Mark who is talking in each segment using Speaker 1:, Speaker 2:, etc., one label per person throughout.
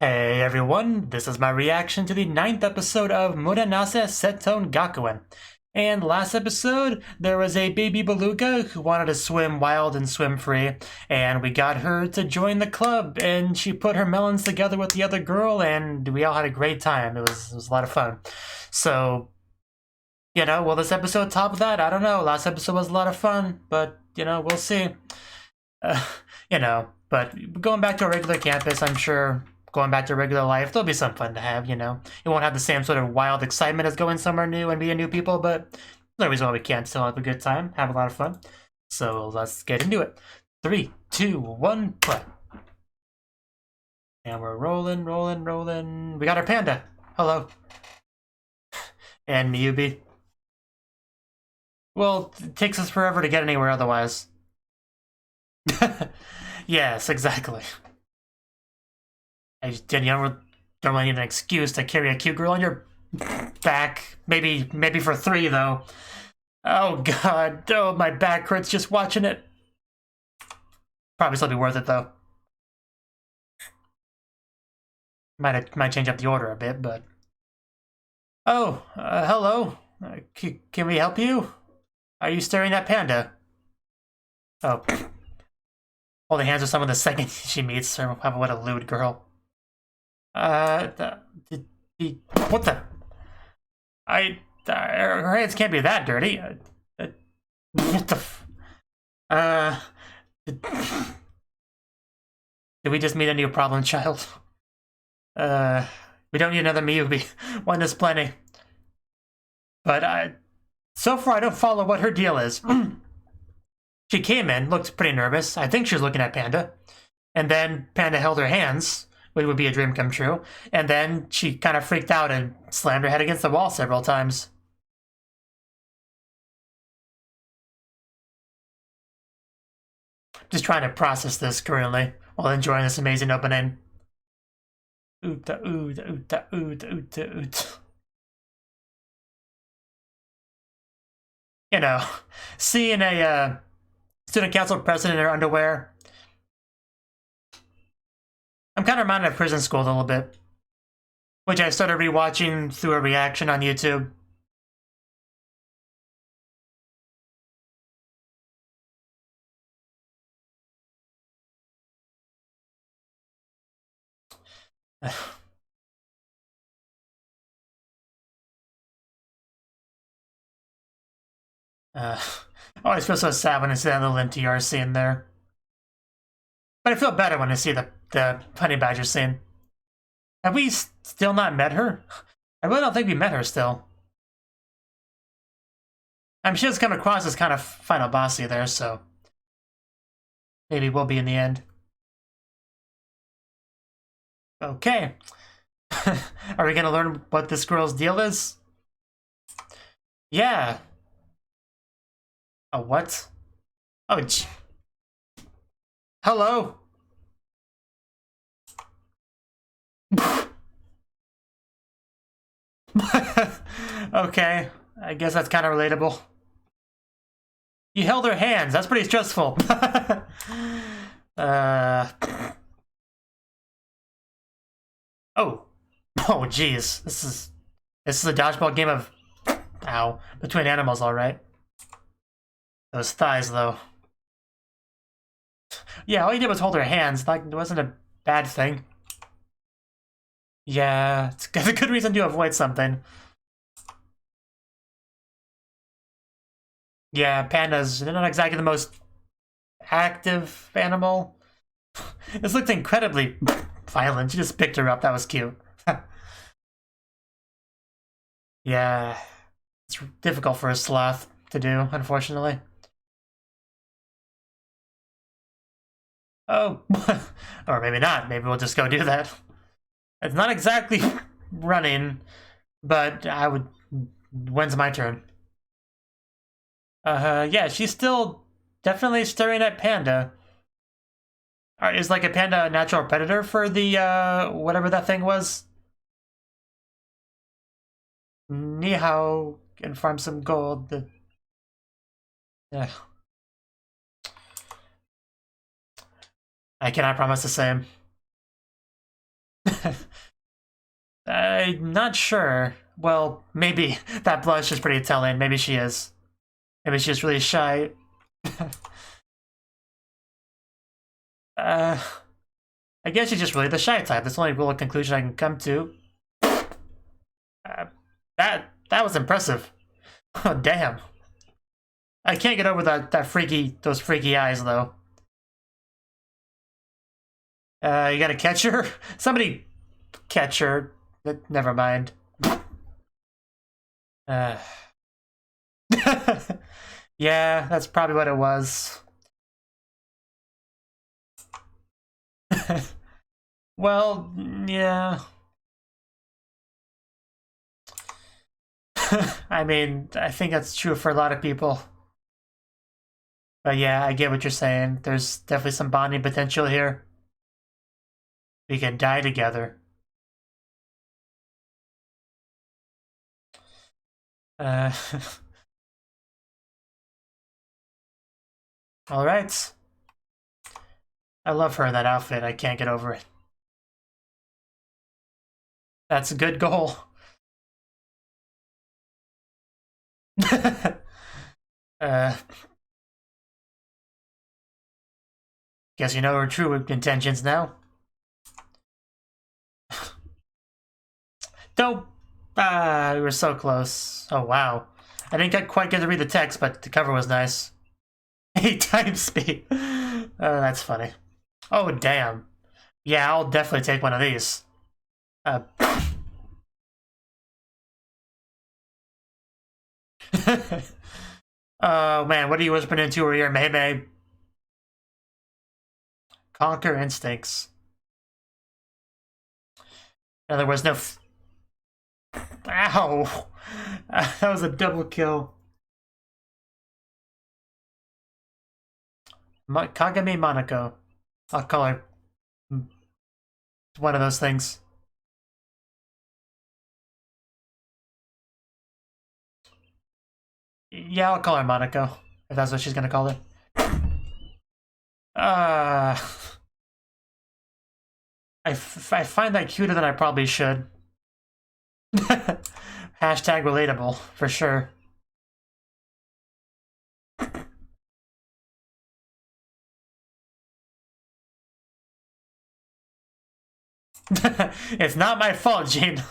Speaker 1: Hey everyone, this is my reaction to the 9th episode of Murenase Seton Gakuen. And last episode, there was a baby beluga who wanted to swim wild and swim free, and we got her to join the club, and she put her melons together with the other girl, and we all had a great time. It was a lot of fun. So, will this episode top that? I don't know. Last episode was a lot of fun, but, we'll see. But going back to a regular campus, I'm sure going back to regular life, there'll be some fun to have, It won't have the same sort of wild excitement as going somewhere new and meeting new people, but there's no reason why we can't still have a good time, have a lot of fun. So let's get into it. 3, 2, 1, play. And we're rolling. We got our panda. Hello. And Miyubi. Well, it takes us forever to get anywhere otherwise. Yes, exactly. You don't really need an excuse to carry a cute girl on your back. Maybe for 3, though. Oh, God. Oh, my back hurts just watching it. Probably still be worth it, though. Might change up the order a bit, but... Oh, hello. Can we help you? Are you staring at Panda? Oh. Holding hands with someone the second she meets her. What a lewd girl. What the? Her hands can't be that dirty. What the? Did we just meet a new problem child? We don't need another Miyubi. One is plenty. But so far I don't follow what her deal is. She came in, looked pretty nervous. I think she was looking at Panda. And then Panda held her hands, which would be a dream come true. And then she kind of freaked out and slammed her head against the wall several times. Just trying to process this currently while enjoying this amazing opening. Oota, oota, oota, oota, oota, oota. Seeing a student council president in her underwear. I'm kind of reminded of Prison School a little bit, which I started rewatching through a reaction on YouTube. I always feel so sad when I see that little MTR scene there. But I feel better when I see the Honey Badger scene. Have we still not met her? I really don't think we met her still. She does come across as kind of final bossy there, so maybe we'll be in the end. Okay. Are we gonna learn what this girl's deal is? Yeah. A what? Oh, hello. Okay, I guess that's kind of relatable. You held her hands. That's pretty stressful. Oh, jeez. This is a dodgeball game of between animals, all right. Those thighs, though. Yeah, all you did was hold her hands. Like, it wasn't a bad thing. Yeah, it's a good reason to avoid something. Yeah, pandas, they're not exactly the most active animal. This looked incredibly violent. She just picked her up. That was cute. Yeah, it's difficult for a sloth to do, unfortunately. Oh, or maybe not. Maybe we'll just go do that. It's not exactly running, but I would... When's my turn? Yeah, she's still definitely staring at Panda. Is like a panda a natural predator for the, whatever that thing was? Ni hao, and farm some gold. Yeah. I cannot promise the same. I'm not sure. Well, maybe that blush is pretty telling. Maybe she is. Maybe she's really shy. I guess she's just really the shy type. That's the only real conclusion I can come to. That was impressive. Oh, damn. I can't get over those freaky eyes though. You gotta catch her? Somebody catch her. Never mind. Yeah, that's probably what it was. Well, yeah. I mean, I think that's true for a lot of people. But yeah, I get what you're saying. There's definitely some bonding potential here. We can die together. Alright. I love her in that outfit. I can't get over it. That's a good goal. Guess you know her true intentions now. Don't. We were so close. Oh, wow. I didn't quite get to read the text, but the cover was nice. 8 times speed. That's funny. Oh, damn. Yeah, I'll definitely take one of these. Oh, man, what are you whispering into her ear, Mei? Conquer instincts. In other words, no. Ow! That was a double kill. Kagami Monoko. I'll call her one of those things. Yeah, I'll call her Monaco, if that's what she's gonna call her. I find that cuter than I probably should. Hashtag relatable, for sure. It's not my fault, Gene.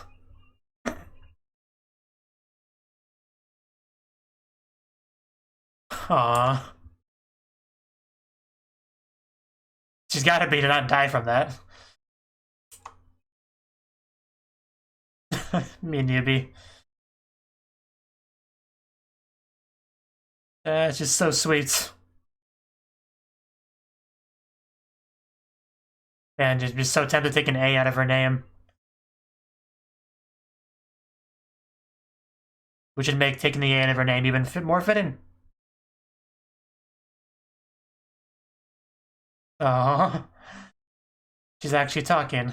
Speaker 1: Aww. She's gotta be to not die from that. Me newbie. It's just so sweet. And just be so tempted to take an A out of her name. Which would make taking the A out of her name even more fitting. Oh, she's actually talking.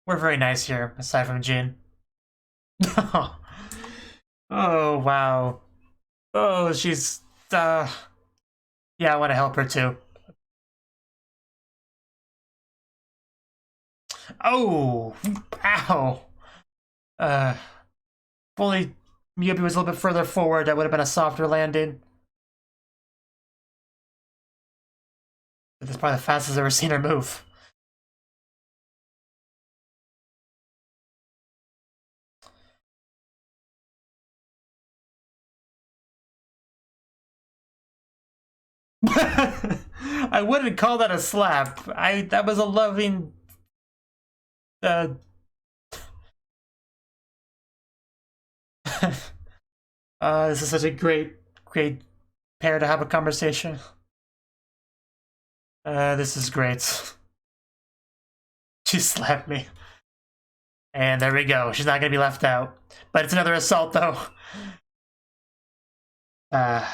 Speaker 1: We're very nice here, aside from Jin. Oh, wow. Oh, she's, yeah, I want to help her too. Oh, ow. If only Yuki was a little bit further forward, that would have been a softer landing. That's probably the fastest I've ever seen her move. I wouldn't call that a slap. That was a loving. This is such a great pair to have a conversation. This is great. She slapped me. And there we go. She's not gonna be left out. But it's another assault, though. But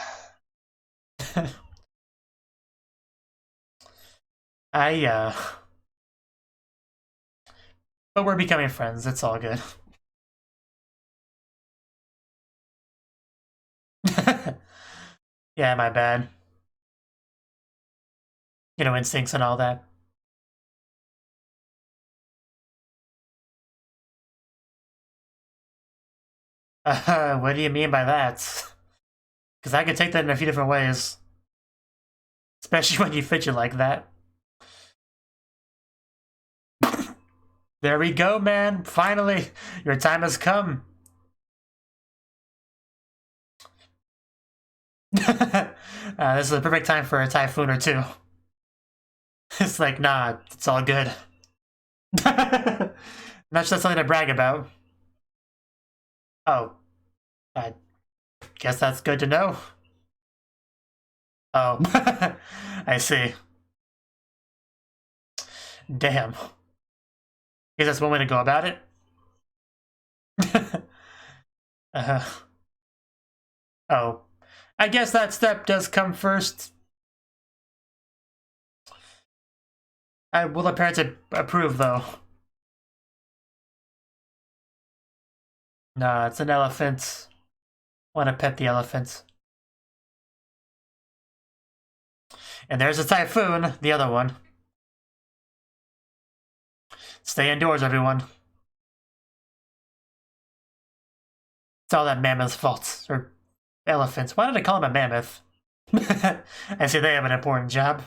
Speaker 1: we're becoming friends. It's all good. Yeah, my bad. You know, instincts and all that. What do you mean by that? Because I could take that in a few different ways. Especially when you fidget like that. There we go, man. Finally, your time has come. This is the perfect time for a typhoon or two. It's like, nah, it's all good. Not just something to brag about. Oh. I guess that's good to know. Oh. I see. Damn. Guess that's one way to go about it. Oh. I guess that step does come first. Will the parents approve, though? Nah, it's an elephant. Want to pet the elephant. And there's a typhoon, the other one. Stay indoors, everyone. It's all that mammoth's fault. Or elephants. Why did I call him a mammoth? I see they have an important job.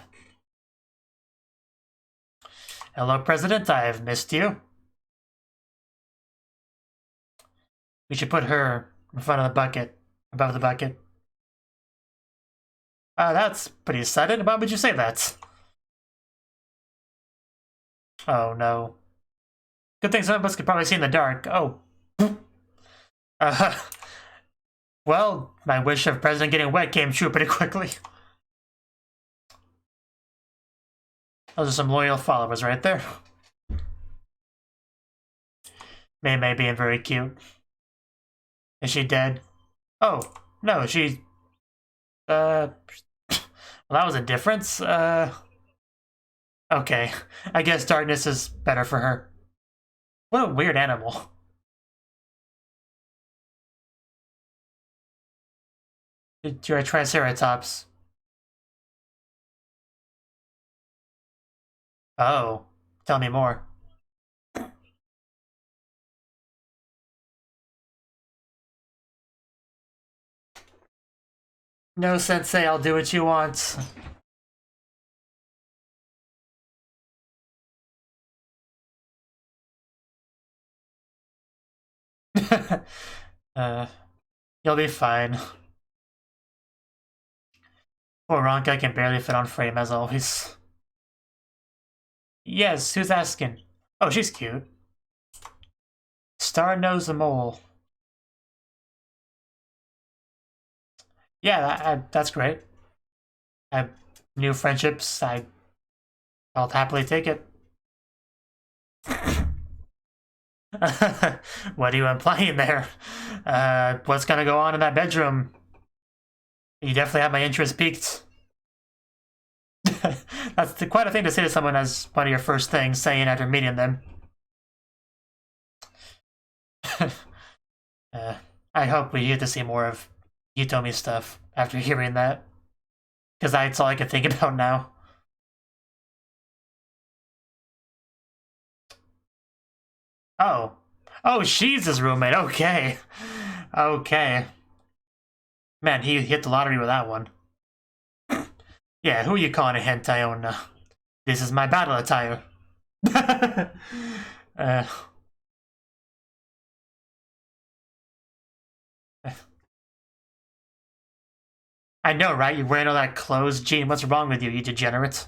Speaker 1: Hello, President. I've missed you. We should put her in front of the bucket. Above the bucket. That's pretty sudden. Why would you say that? Oh, no. Good thing some of us could probably see in the dark. Oh. Well, my wish of President getting wet came true pretty quickly. Those are some loyal followers right there. May being very cute. Is she dead? Oh, no, she... well, that was a difference. Okay. I guess darkness is better for her. What a weird animal. You're a Triceratops. Oh, tell me more. No, Sensei, I'll do what you want. You'll be fine. Poor Ronka can barely fit on frame as always. Yes, who's asking? Oh, she's cute. Star knows the mole. Yeah, that's great. I have new friendships. I'll happily take it. What are you implying there? What's gonna go on in that bedroom? You definitely have my interest piqued. That's quite a thing to say to someone as one of your first things, saying after meeting them. I hope we get to see more of Yutomi stuff after hearing that. Because that's all I can think about now. Oh. Oh, she's his roommate. Okay. Okay. Man, he hit the lottery with that one. Yeah, who are you calling a hentai onna? This is my battle attire. I know, right? You're wearing all that clothes. Gene, what's wrong with you, you degenerate?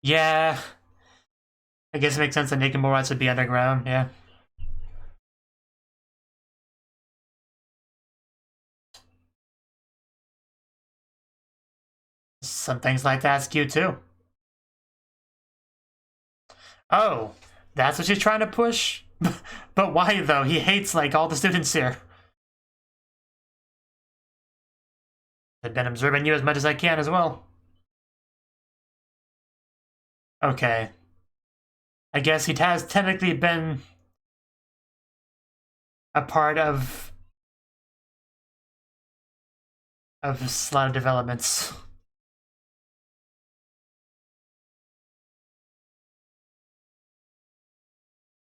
Speaker 1: Yeah. I guess it makes sense that Nakamura's would be underground, yeah. Some things like to ask you too. Oh, that's what she's trying to push? But why though? He hates like all the students here. I've been observing you as much as I can as well. Okay. I guess he has technically been a part of a lot of developments.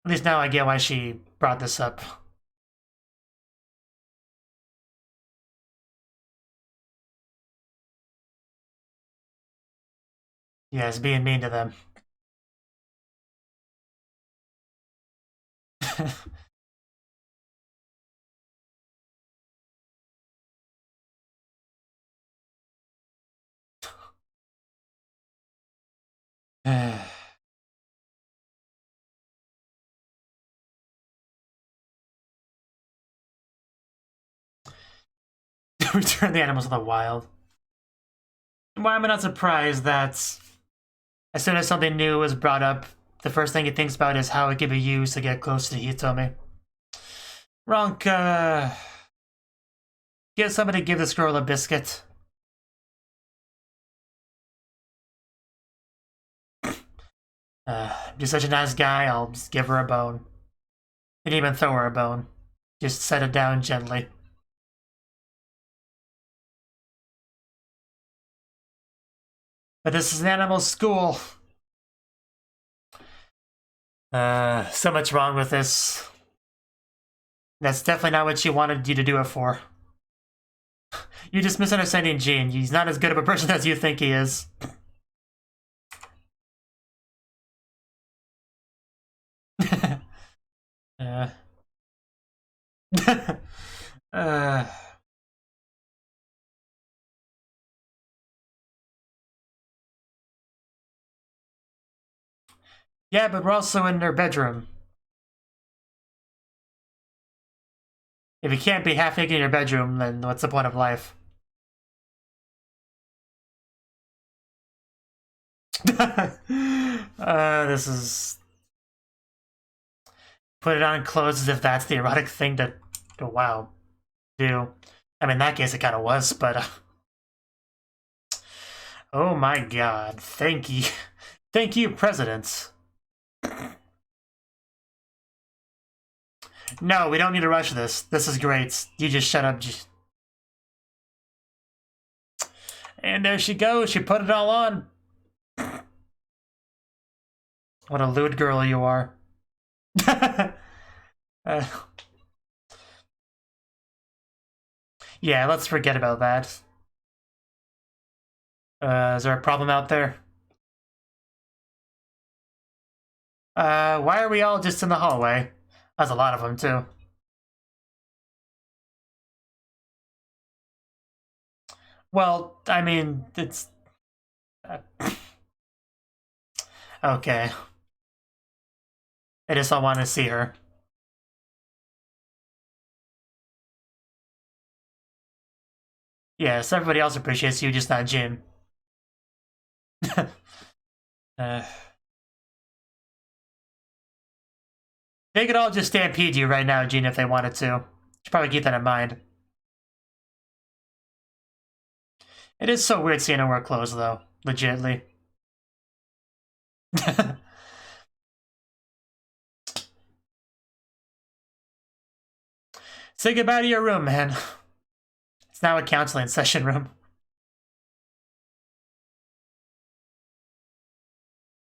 Speaker 1: At least now I get why she brought this up. Yes, being mean to them. Return the animals to the wild. Why am I not surprised that as soon as something new is brought up, the first thing he thinks about is how it can be used to get close to Hitomi. Ronka, get somebody to give this girl a biscuit. You're such a nice guy, I'll just give her a bone. Didn't even throw her a bone. Just set it down gently. But this is an animal school. So much wrong with this. That's definitely not what she wanted you to do it for. You're just misunderstanding Gene. He's not as good of a person as you think he is. Yeah, but we're also in their bedroom. If you can't be half naked in your bedroom, then what's the point of life? This is... Put it on clothes as if that's the erotic thing to wow, do. I mean, in that case, it kind of was, but... Oh my god, thank you. Thank you, presidents. No, we don't need to rush this. This is great. You just shut up. And there she goes. She put it all on. What a lewd girl you are. Yeah, let's forget about that. Is there a problem out there? Why are we all just in the hallway? That's a lot of them, too. Well, I mean, it's... okay. I just all want to see her. Yes, everybody else appreciates you, just not Jin. They could all just stampede you right now, Gene, if they wanted to. Should probably keep that in mind. It is so weird seeing her wear clothes, though. Legitly. Say goodbye to your room, man. It's now a counseling session room.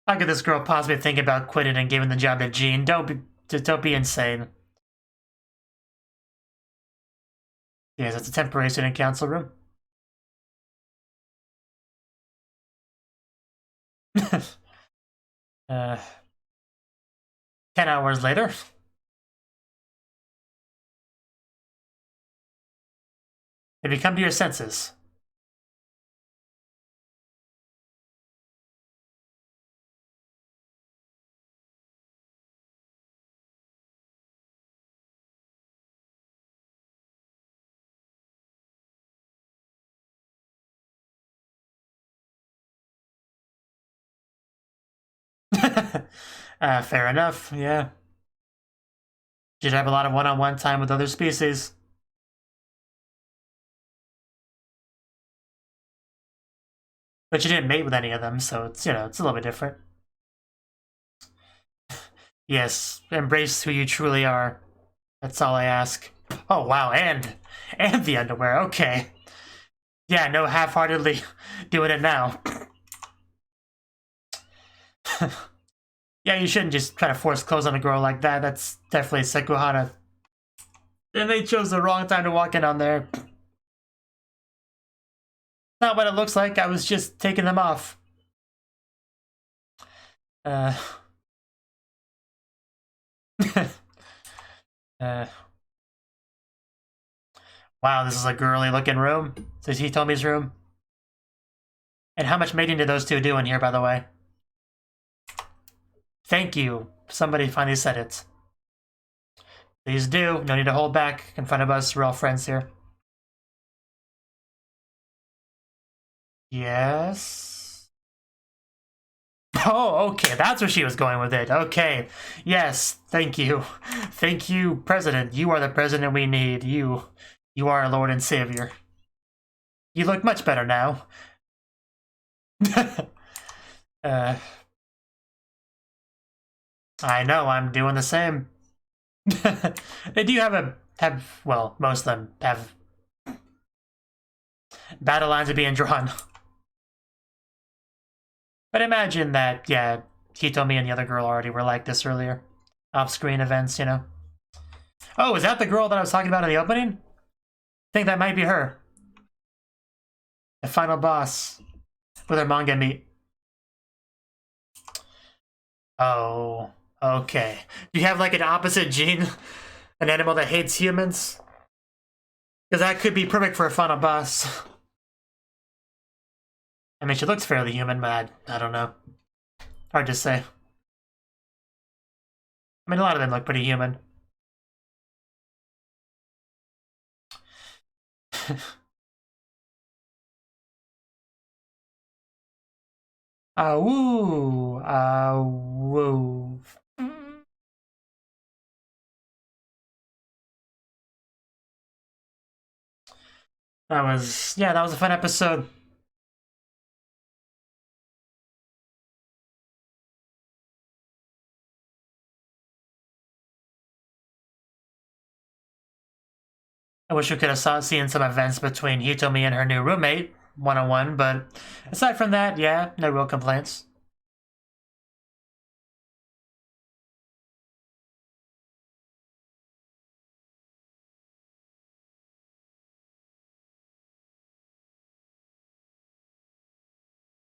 Speaker 1: How could this girl possibly think about quitting and giving the job to Gene? Don't be insane. Yes, it's a temporary student council room. 10 hours later. Have you come to your senses? Fair enough, yeah. Did have a lot of one-on-one time with other species. But you didn't mate with any of them, so it's, you know, it's a little bit different. Yes, embrace who you truly are. That's all I ask. Oh, wow, and the underwear, okay. Yeah, no half-heartedly doing it now. Yeah, you shouldn't just try to force clothes on a girl like that. That's definitely Sekuhana. And they chose the wrong time to walk in on there. Not what it looks like. I was just taking them off. Wow, this is a girly looking room. This is Hitomi's room. And how much mating did those two do in here, by the way? Thank you. Somebody finally said it. Please do. No need to hold back in front of us. We're all friends here. Yes. Oh, okay. That's where she was going with it. Okay. Yes. Thank you. Thank you, President. You are the president we need. You are our Lord and Savior. You look much better now. I know, I'm doing the same. They do well, most of them have battle lines are being drawn. But imagine that, yeah, Hitomi and the other girl already were like this earlier. Off-screen events, you know. Oh, is that the girl that I was talking about in the opening? I think that might be her. The final boss with her manga meat. Oh, okay. Do you have like an opposite gene? An animal that hates humans? Because that could be perfect for a final boss. I mean, she looks fairly human, but I don't know. Hard to say. I mean, a lot of them look pretty human. Woo. Woo. That was a fun episode. I wish we could have seen some events between Hitomi and her new roommate, one-on-one, but aside from that, yeah, no real complaints.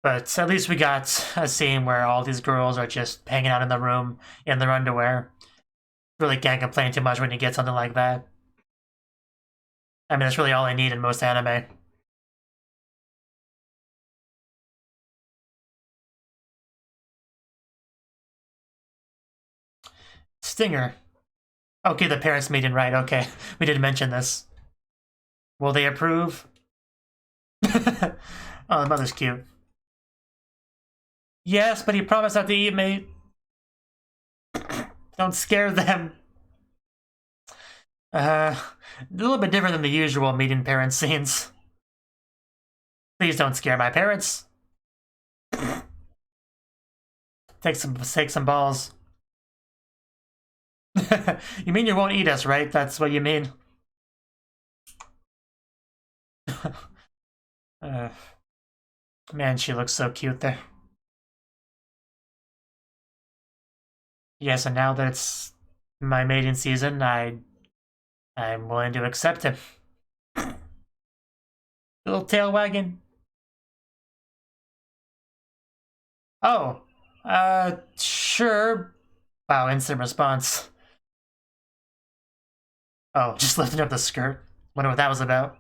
Speaker 1: But at least we got a scene where all these girls are just hanging out in the room in their underwear. Really can't complain too much when you get something like that. I mean, that's really all I need in most anime. Stinger. Okay, the parents meeting, right, okay. We didn't mention this. Will they approve? Oh, the mother's cute. Yes, but he promised not to eat, mate. Don't scare them. A little bit different than the usual meeting parents scenes. Please don't scare my parents. Take some balls. You mean you won't eat us, right? That's what you mean. Man, she looks so cute there. Yes, and now that it's my mating season, I'm willing to accept him. Little tail wagging. Oh, sure. Wow, instant response. Oh, just lifting up the skirt. Wonder what that was about.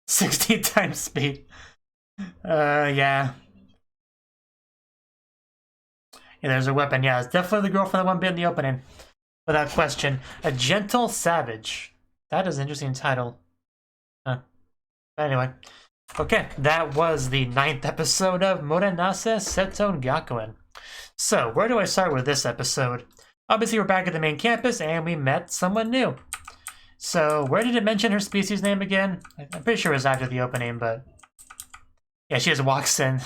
Speaker 1: 16 times speed. Yeah. Yeah, there's a weapon. Yeah, it's definitely the girl from the one bit in the opening. Without question. A Gentle Savage. That is an interesting title. But anyway. Okay, that was the 9th episode of Murenase Seton Gakuen. So, where do I start with this episode? Obviously, we're back at the main campus, and we met someone new. So, where did it mention her species name again? I'm pretty sure it was after the opening, but... yeah, she just walks in,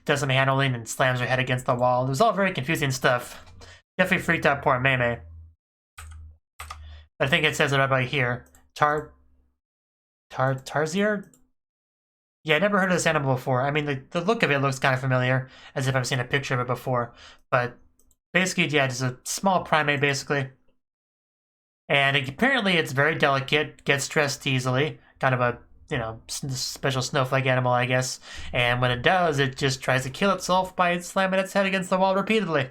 Speaker 1: does some handling, and slams her head against the wall. It was all very confusing stuff. Definitely freaked out poor Meme. But I think it says it right here. Tarsier? Yeah, I never heard of this animal before. I mean, the look of it looks kind of familiar, as if I've seen a picture of it before. But basically, yeah, just a small primate, basically. And apparently it's very delicate, gets stressed easily. Kind of a, special snowflake animal, I guess. And when it does, it just tries to kill itself by slamming its head against the wall repeatedly.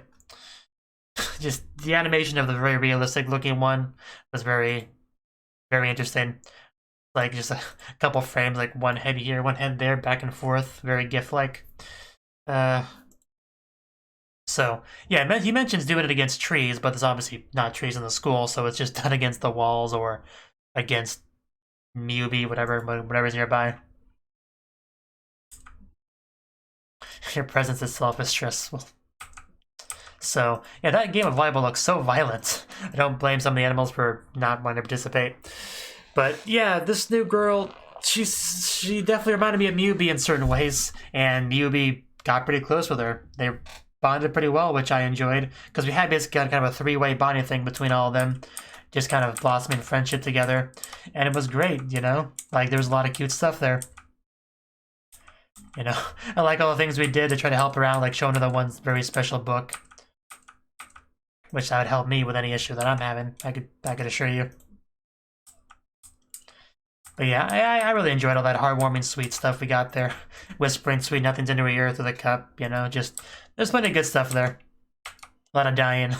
Speaker 1: Just the animation of the very realistic looking one was very, very interesting. Like just a couple frames, like one head here, one head there, back and forth, very GIF-like. So yeah, he mentions doing it against trees, but there's obviously not trees in the school, so it's just done against the walls or against Mubi, whatever's nearby. Your presence itself is stressful. So yeah, that game of volleyball looks so violent. I don't blame some of the animals for not wanting to participate. But yeah, this new girl, she definitely reminded me of Mubi in certain ways, and Mubi got pretty close with her. They bonded pretty well, which I enjoyed, because we had basically kind of a three-way bonding thing between all of them, just kind of blossoming friendship together, and it was great, Like, there was a lot of cute stuff there. I like all the things we did to try to help her out, like showing her the one very special book, which that would help me with any issue that I'm having, I could assure you. But yeah, I really enjoyed all that heartwarming, sweet stuff we got there. Whispering sweet nothings into her ear through the cup, just... There's plenty of good stuff there. A lot of dying,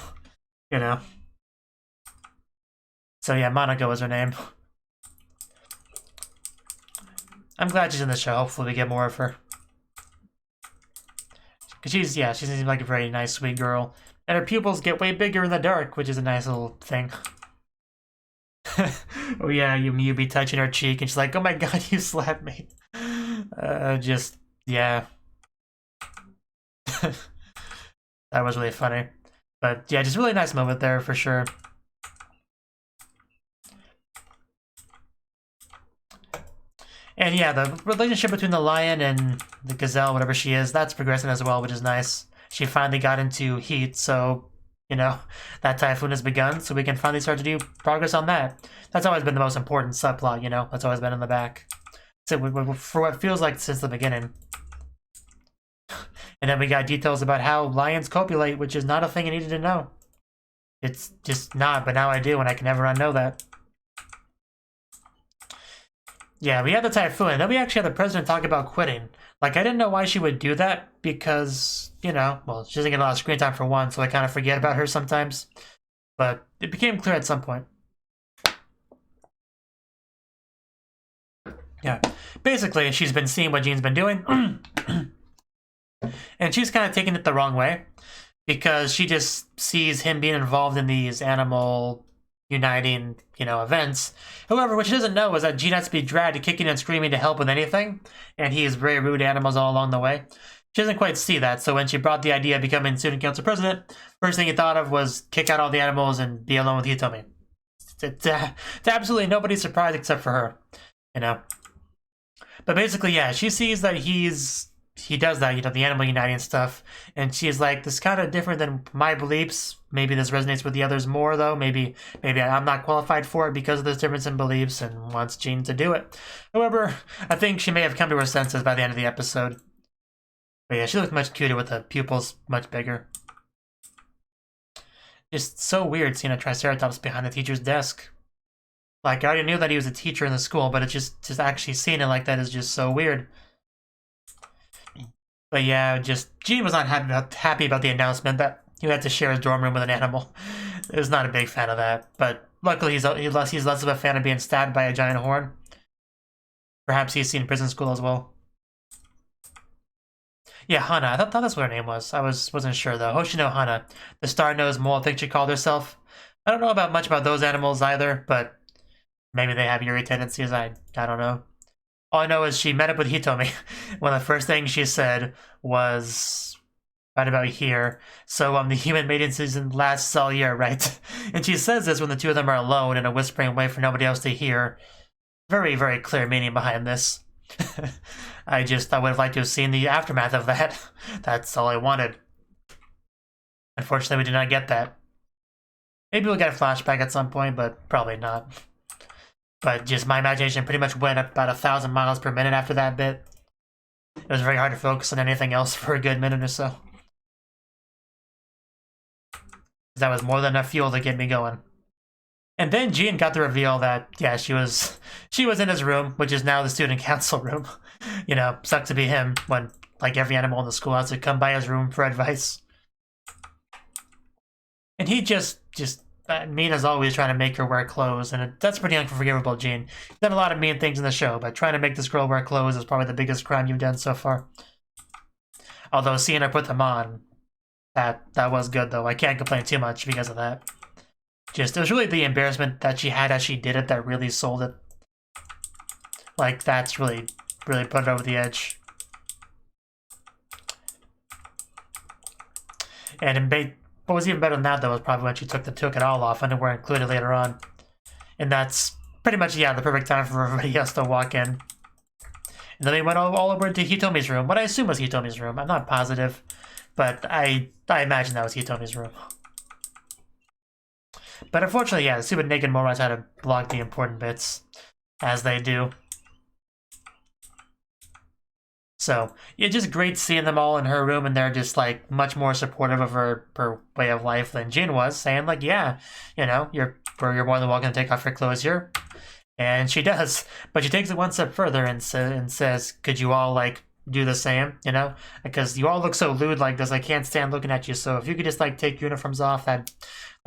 Speaker 1: So yeah, Monaco was her name. I'm glad she's in the show. Hopefully we get more of her. Because she seems like a very nice, sweet girl. And her pupils get way bigger in the dark, which is a nice little thing. Oh yeah, you be touching her cheek, and she's like, oh my god, you slapped me. Yeah. That was really funny. But yeah, just really nice moment there for sure. And yeah, the relationship between the lion and the gazelle, whatever she is, that's progressing as well, which is nice. She finally got into heat, so, that typhoon has begun, so we can finally start to do progress on that. That's always been the most important subplot, That's always been in the back. So for what feels like since the beginning. And then we got details about how lions copulate, which is not a thing I needed to know. It's just not, but now I do, and I can never unknow that. Yeah, we had the typhoon, and then we actually had the president talk about quitting. Like, I didn't know why she would do that, because, well, she doesn't get a lot of screen time for one, so I kind of forget about her sometimes. But it became clear at some point. Yeah, basically, she's been seeing what Jean's been doing. And she's kind of taking it the wrong way, because she just sees him being involved in these animal uniting, events. However, what she doesn't know is that Jean has to be dragged kicking and screaming to help with anything, and he is very rude to animals all along the way. She doesn't quite see that, so when she brought the idea of becoming student council president, first thing he thought of was kick out all the animals and be alone with Hitomi. To absolutely nobody's surprise except for her, But basically, yeah, she sees that he does that, the animal uniting stuff, and she's like, this is kind of different than my beliefs. Maybe this resonates with the others more, though. Maybe I'm not qualified for it because of this difference in beliefs, and wants Jean to do it. However, I think she may have come to her senses by the end of the episode. But yeah, she looked much cuter with the pupils much bigger. Just so weird seeing a Triceratops behind the teacher's desk. Like, I already knew that he was a teacher in the school, but it's just actually seeing it like that is just so weird. But yeah, Jean was not happy about the announcement that he had to share his dorm room with an animal. He was not a big fan of that, but luckily he's less of a fan of being stabbed by a giant horn. Perhaps he's seen prison school as well. Yeah, Hana. I thought that's what her name was. I wasn't sure though. Hoshino Hana, the star-nosed mole, I think she called herself. I don't know much about those animals either, but maybe they have Yuri tendencies. I don't know. All I know is she met up with Hitomi. One of the first things she said was right about here. So the human mating season lasts all year, right? And she says this when the two of them are alone in a whispering way for nobody else to hear. Very, very clear meaning behind this. I would have liked to have seen the aftermath of that. That's all I wanted. Unfortunately, we did not get that. Maybe we'll get a flashback at some point, but probably not. But just my imagination pretty much went up about 1,000 miles per minute after that bit. It was very hard to focus on anything else for a good minute or so. That was more than enough fuel to get me going. And then Jean got the reveal that, yeah, she was in his room, which is now the student council room. You know, sucks to be him when, like, every animal in the school has to come by his room for advice. And he just mean as always, trying to make her wear clothes, and that's pretty unforgivable, Jean. You've done a lot of mean things in the show, but trying to make this girl wear clothes is probably the biggest crime you've done so far. Although seeing her put them on, that was good, though. I can't complain too much because of that. Just, it was really the embarrassment that she had as she did it that really sold it. Like, that's really put it over the edge. And what was even better than that, though, was probably when she took it all off, underwear included later on. And that's pretty much, yeah, the perfect time for everybody else to walk in. And then they went all over to Hitomi's room, what I assume was Hitomi's room. I'm not positive, but I imagine that was Hitomi's room. But unfortunately, yeah, the stupid naked morons had to block the important bits, as they do. So, yeah, just great seeing them all in her room, and they're just, like, much more supportive of her way of life than Jin was, saying, like, yeah, you know, you're more than welcome to take off your clothes here. And she does, but she takes it one step further and says, could you all, like, do the same, you know? Because you all look so lewd like this, I can't stand looking at you, so if you could just, like, take your uniforms off, that'd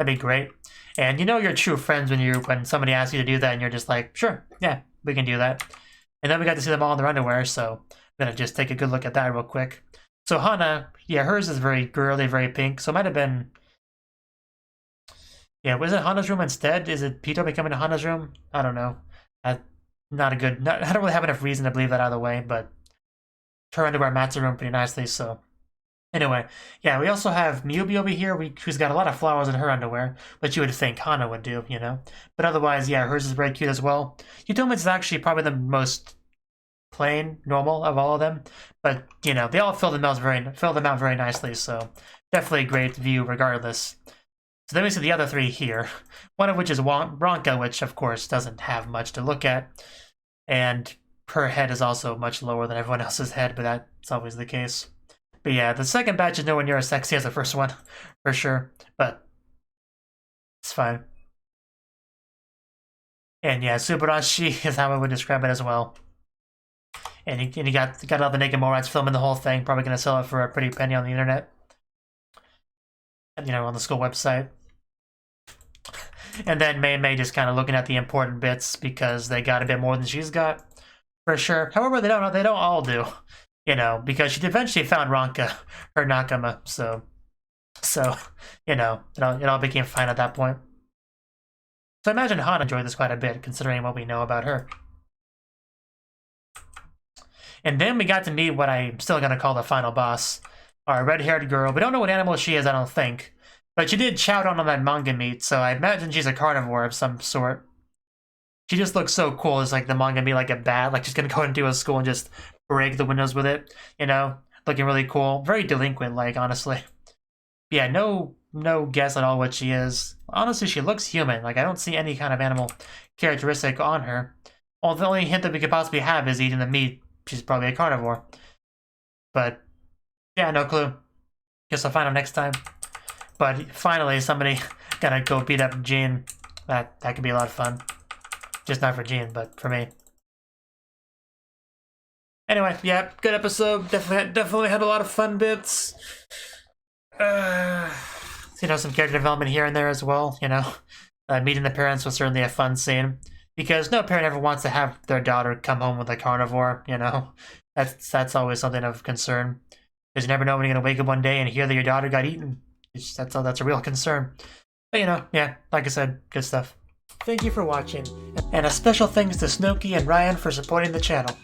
Speaker 1: be great. And you know you're true friends when somebody asks you to do that, and you're just like, sure, yeah, we can do that. And then we got to see them all in their underwear, so I'm gonna just take a good look at that real quick. So Hana, yeah, hers is very girly, very pink, so it might have been... Yeah, was it Hana's room instead? Is it Pito becoming to Hana's room? I don't know. I don't really have enough reason to believe that either way, but her underwear matches her room pretty nicely, so... Anyway, yeah, we also have Miyubi over here, who's got a lot of flowers in her underwear, which you would think Hana would do, you know? But otherwise, yeah, hers is very cute as well. Yutomi's actually probably the most plain, normal of all of them, but, you know, they all fill them out very nicely, so definitely a great view regardless. So then we see the other three here, one of which is Ronka, which, of course, doesn't have much to look at, and her head is also much lower than everyone else's head, but that's always the case. But yeah, the second batch is nowhere near as sexy as the first one, for sure. But it's fine. And yeah, Subarashi is how I would describe it as well. And you got all the naked morons filming the whole thing. Probably gonna sell it for a pretty penny on the internet. You know, on the school website. And then Mei just kind of looking at the important bits because they got a bit more than she's got, for sure. However, they don't all do. You know, because she eventually found Ronka, her Nakama, so you know, it all became fine at that point. So I imagine Hana enjoyed this quite a bit, considering what we know about her. And then we got to meet what I'm still gonna call the final boss, our red-haired girl. We don't know what animal she is, I don't think, but she did chow down on that manga meat, so I imagine she's a carnivore of some sort. She just looks so cool, it's like the manga meat, like a bat, like she's gonna go into a school and just break the windows with it, you know, looking really cool, very delinquent-like, honestly. Yeah, no guess at all what she is. Honestly, she looks human. Like, I don't see any kind of animal characteristic on her. Well, the only hint that we could possibly have is eating the meat. She's probably a carnivore. But yeah, no clue. Guess I'll find out next time. But finally, somebody gotta go beat up Jean. That could be a lot of fun. Just not for Jean, but for me. Anyway, yeah, good episode. Definitely had a lot of fun bits. You know, some character development here and there as well, you know. Meeting the parents was certainly a fun scene. Because no parent ever wants to have their daughter come home with a carnivore, you know. That's always something of concern. Because you never know when you're going to wake up one day and hear that your daughter got eaten. That's a real concern. But you know, yeah, like I said, good stuff. Thank you for watching. And a special thanks to Cnouki and Ryan for supporting the channel.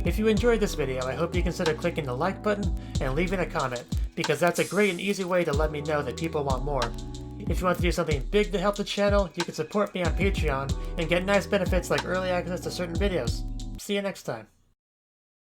Speaker 1: If you enjoyed this video, I hope you consider clicking the like button and leaving a comment, because that's a great and easy way to let me know that people want more. If you want to do something big to help the channel, you can support me on Patreon and get nice benefits like early access to certain videos. See you next time.